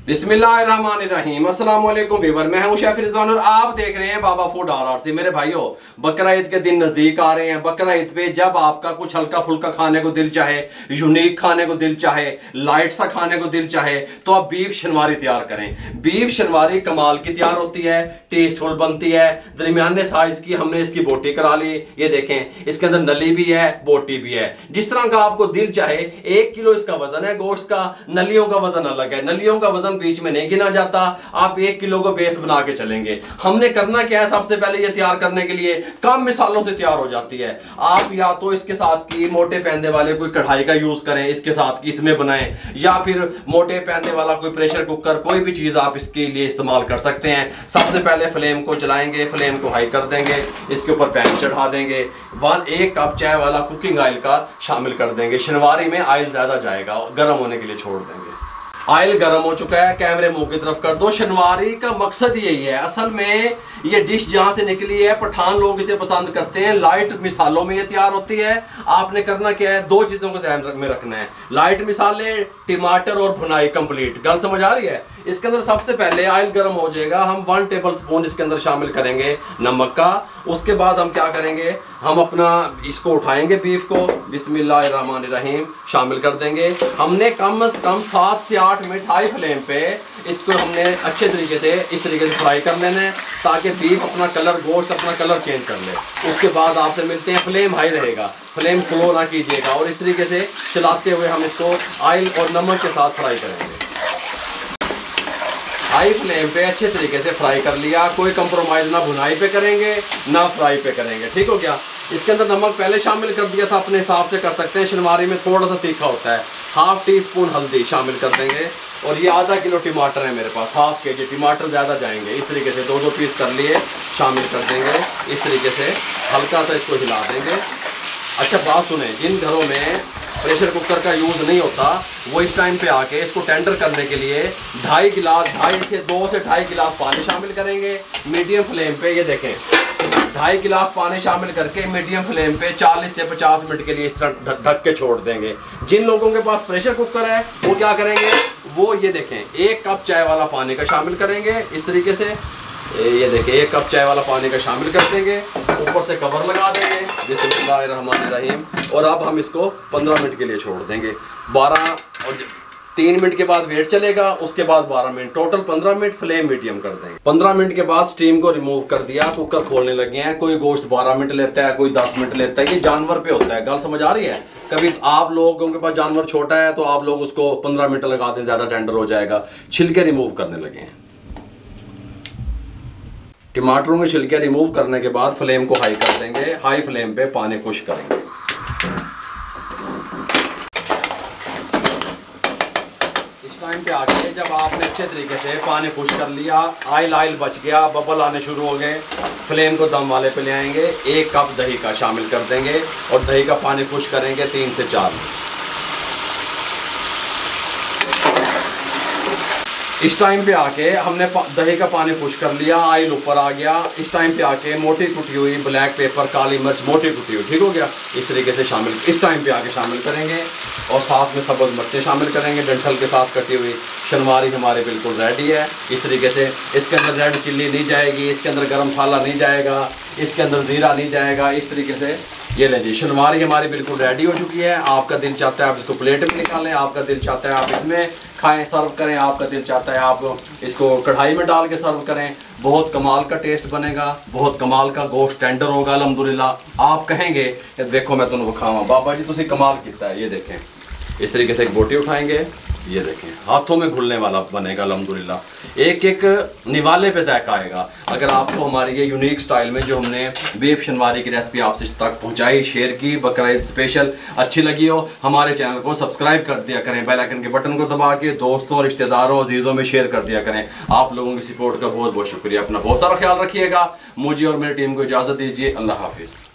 बिस्मिल्लाहिर्रहमानिर्रहीम। अस्सलाम वालेकुम व्यूअर, मैं हूं शेफ रिजवान और आप देख रहे हैं बाबा फूड RRC। मेरे भाइयों, बकरा ईद के दिन नज़दीक आ रहे हैं। बकरा ईद पे जब आपका कुछ हल्का फुल्का खाने को दिल चाहे, यूनिक खाने को दिल चाहे, लाइट सा खाने को दिल चाहे, तो आप बीफ शनवारी तैयार करें। बीफ शनवारी कमाल की तैयार होती है, टेस्टफुल बनती है। दरमियाने साइज की हमने इसकी बोटी करा ली। ये देखें, इसके अंदर नली भी है, बोटी भी है। जिस तरह का आपको दिल चाहे। 1 किलो इसका वजन है गोश्त का। नलियों का वजन अलग है, नलियों का वजन बीच में नहीं गिना जाता। आप 1 किलो को बेस बना के चलेंगे। हमने करना क्या है, सबसे पहले ये तैयार करने के लिए कम मिसालों से तैयार हो जाती है। आप या तो इसके साथ की मोटे पैंदे वाले कोई कढ़ाई का यूज करें, इसके साथ की इसमें बनाएं, या फिर मोटे पैंदे वाला कोई प्रेशर कुकर, कोई भी चीज आप इसके लिए इस्तेमाल कर सकते हैं। सबसे पहले फ्लेम को चलाएंगे, फ्लेम को हाई कर देंगे, इसके ऊपर पैन चढ़ा देंगे। 1 कप चाय वाला कुकिंग ऑयल का शामिल कर देंगे। शनवारी में ऑयल ज्यादा जाएगा, गर्म होने के लिए छोड़ देंगे। ऑयल गर्म हो चुका है, कैमरे मुंह की तरफ कर दो। शनवारी का मकसद यही है। असल में ये डिश जहां से निकली है, पठान लोग इसे पसंद करते हैं। लाइट मिसालों में ये तैयार होती है। आपने करना क्या है, 2 चीजों को ध्यान में रखना है। लाइट मिसाले, टमाटर और भुनाई कंप्लीट। गल समझ आ रही है? इसके अंदर सबसे पहले ऑयल गर्म हो जाएगा, हम 1 टेबल स्पून इसके अंदर शामिल करेंगे नमक का। उसके बाद हम क्या करेंगे, हम अपना इसको उठाएंगे, बीफ को बिस्मिल्लाहिर्रहमानिर्रहीम शामिल कर देंगे। हमने कम से कम 7 से 8 मिनट हाई फ्लेम पे इसको हमने अच्छे तरीके से इस तरीके से फ्राई कर लेना है, ताकि बीफ अपना कलर, गोश्त अपना कलर चेंज कर ले। उसके बाद आपसे मिलते हैं। फ्लेम हाई रहेगा, फ्लेम स्लो ना कीजिएगा, और इस तरीके से चलाते हुए हम इसको ऑयल और नमक के साथ फ्राई करेंगे। हाई फ्लेम पे अच्छे तरीके से फ्राई कर लिया। कोई कंप्रोमाइज ना भुनाई पे करेंगे ना फ्राई पे करेंगे, ठीक हो गया। इसके अंदर नमक पहले शामिल कर दिया था, अपने हिसाब से कर सकते हैं। शनवारी में थोड़ा सा तीखा होता है। 1/2 टीस्पून हल्दी शामिल कर देंगे। और ये आधा किलो टमाटर है मेरे पास, 1/2 kg टमाटर ज़्यादा जाएंगे। इस तरीके से 2-2 पीस कर लिए, शामिल कर देंगे। इस तरीके से हल्का सा इसको हिला देंगे। अच्छा बात सुने, जिन घरों में प्रेशर कुकर का यूज़ नहीं होता, वो इस टाइम पे आके इसको टेंडर करने के लिए 2.5 गिलास 2 से 2.5 गिलास पानी शामिल करेंगे मीडियम फ्लेम पे। ये देखें, 2.5 गिलास पानी शामिल करके मीडियम फ्लेम पे 40 से 50 मिनट के लिए इस तरह ढक के छोड़ देंगे। जिन लोगों के पास प्रेशर कुकर है वो क्या करेंगे, वो ये देखें 1 कप चाय वाला पानी का शामिल करेंगे। इस तरीके से ये देखिए 1 कप चाय वाला पानी का शामिल कर देंगे। ऊपर से कवर लगा देंगे बिस्मिल्लाहिर्रहमानिर्रहीम। और अब हम इसको 15 मिनट के लिए छोड़ देंगे। 12 और 3 मिनट के बाद वेट चलेगा, उसके बाद 12 minute, total 15 minute. Flame medium कर देंगे। 15 मिनट के बाद स्टीम को रिमूव कर दिया, कुकर खोलने लगे हैं। कोई गोश्त 12 मिनट लेता है, कोई 10 मिनट लेता है। ये जानवर पे होता है। गल समझ आ रही है? कभी आप लोगों के पास जानवर छोटा है तो आप लोग उसको 15 मिनट लगा दें, ज्यादा टेंडर हो जाएगा। छिलके रिमूव करने लगे हैं। टमाटरों के छिलके रिमूव करने के बाद फ्लेम को हाई कर देंगे। हाई फ्लेम पे पानी खुश करेंगे। इस टाइम पे आके जब आपने अच्छे तरीके से पानी खुश कर लिया, ऑयल बच गया, बबल आने शुरू हो गए, फ्लेम को दम वाले पे ले आएंगे। 1 कप दही का शामिल कर देंगे और दही का पानी खुश करेंगे 3 से 4 मिनट। इस टाइम पे आके हमने दही का पानी खुश कर लिया, ऑयल ऊपर आ गया। इस टाइम पे आके मोटी कुटी हुई ब्लैक पेपर, काली मिर्च मोटी कुटी हुई, ठीक हो गया। इस तरीके से शामिल, इस टाइम पे आके शामिल करेंगे। और साथ में सब्ज़ मिर्चें शामिल करेंगे, डंठल के साथ कटी हुई। शनवारी हमारे बिल्कुल रेडी है। इस तरीके से इसके अंदर रेड चिल्ली नहीं जाएगी, इसके अंदर गरम मसाला नहीं जाएगा, इसके अंदर ज़ीरा नहीं जाएगा। इस तरीके से ये लें जी, शनवारी हमारी बिल्कुल रेडी हो चुकी है। आपका दिल चाहता है आप इसको प्लेट में निकालें, आपका दिल चाहता है आप इसमें खाएं, सर्व करें, आपका दिल चाहता है आप इसको कढ़ाई में डाल के सर्व करें। बहुत कमाल का टेस्ट बनेगा, बहुत कमाल का गोश्त टेंडर होगा अल्हम्दुलिल्लाह। आप कहेंगे कि देखो मैं तुम्हें खावा बाबा जी तुसी कमाल किया है। ये देखें, इस तरीके से एक बोटी उठाएंगे, ये देखें हाथों में घुलने वाला बनेगा अल्हम्दुलिल्लाह। एक एक निवाले पे जायका आएगा। अगर आपको हमारी ये यूनिक स्टाइल में जो हमने बीफ शनवारी की रेसिपी आपसे तक पहुंचाई, शेयर की, बकरा ईद स्पेशल अच्छी लगी हो, हमारे चैनल को सब्सक्राइब कर दिया करें। बेल आइकन के बटन को दबा के दोस्तों, रिश्तेदारों, अजीज़ों में शेयर कर दिया करें। आप लोगों की सपोर्ट का बहुत बहुत शुक्रिया। अपना बहुत सारा ख्याल रखिएगा। मुझे और मेरी टीम को इजाज़त दीजिए। अल्लाह हाफिज़।